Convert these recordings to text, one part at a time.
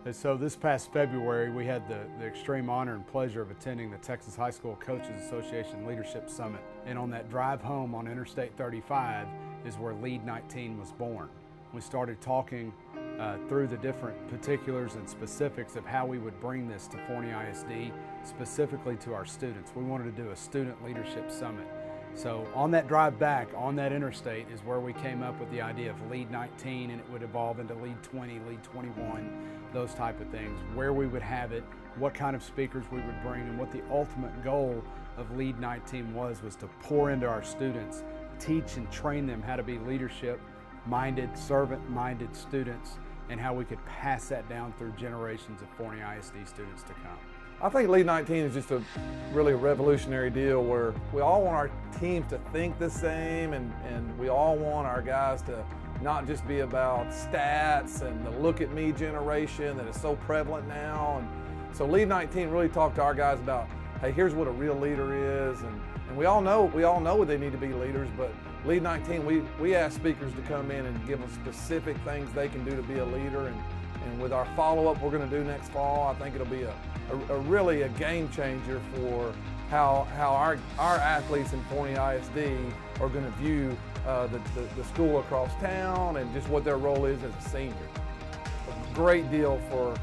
And so this past February, we had the extreme honor and pleasure of attending the Texas High School Coaches Association Leadership Summit. And on that drive home on Interstate 35 is where Lead19 was born. We started talking through the different particulars and specifics of how we would bring this to Forney ISD, specifically to our students. We wanted to do a student leadership summit. So on that drive back, on that interstate, is where we came up with the idea of Lead19, and it would evolve into Lead20, Lead21, those type of things, where we would have it, what kind of speakers we would bring, and what the ultimate goal of Lead19 was to pour into our students, teach and train them how to be leadership-minded, servant-minded students, and how we could pass that down through generations of Forney ISD students to come. I think Lead19 is just really a revolutionary deal where we all want our teams to think the same, and we all want our guys to not just be about stats and the look at me generation that is so prevalent now. And so Lead19 really talked to our guys about, hey, here's what a real leader is, and we all know they need to be leaders, but Lead19, we ask speakers to come in and give them specific things they can do to be a leader, and with our follow-up we're going to do next fall, I think it'll be really a game changer for how our athletes in Forney ISD are going to view the school across town and just what their role is as a senior. A great deal for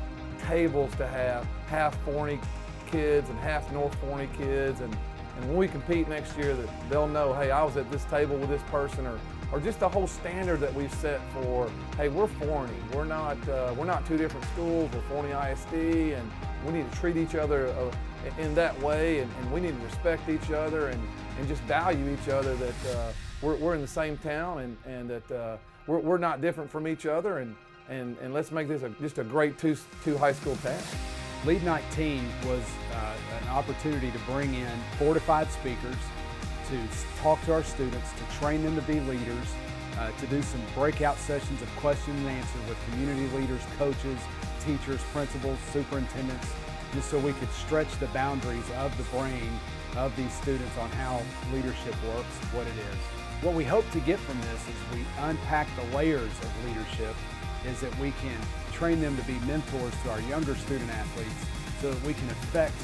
tables to have half Forney kids and half North Forney kids, and when we compete next year, that they'll know, hey, I was at this table with this person, or just the whole standard that we've set for, hey, we're Forney. We're not two different schools. We're Forney ISD, and we need to treat each other in that way, and we need to respect each other and just value each other, that we're in the same town, and that we're not different from each other, and let's make this just a great two high school town. Lead19 was an opportunity to bring in 4 to 5 speakers to talk to our students, to train them to be leaders, to do some breakout sessions of question and answer with community leaders, coaches, teachers, principals, superintendents, just so we could stretch the boundaries of the brain of these students on how leadership works, what it is. What we hope to get from this is we unpack the layers of leadership, is that we can train them to be mentors to our younger student athletes so that we can affect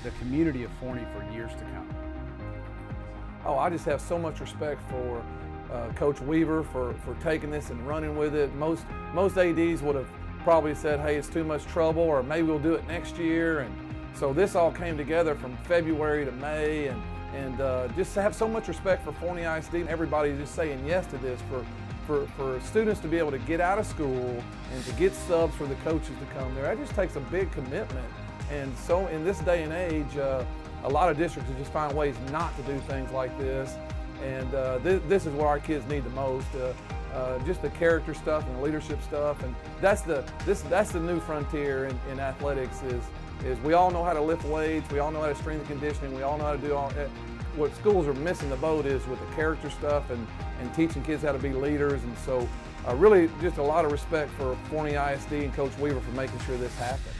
the community of Forney for years to come. Oh, I just have so much respect for Coach Weaver for taking this and running with it. Most ADs would have probably said, hey, it's too much trouble, or maybe we'll do it next year. And so this all came together from February to May, and just have so much respect for Forney ISD and everybody just saying yes to this, for students to be able to get out of school and to get subs for the coaches to come there. That just takes a big commitment. And so in this day and age, a lot of districts just find ways not to do things like this. And this is what our kids need the most. Just the character stuff and the leadership stuff. And that's the new frontier in athletics, is we all know how to lift weights, we all know how to strength and conditioning, we all know how to do all that. What schools are missing the boat is with the character stuff and teaching kids how to be leaders. And so really just a lot of respect for Forney ISD and Coach Weaver for making sure this happened.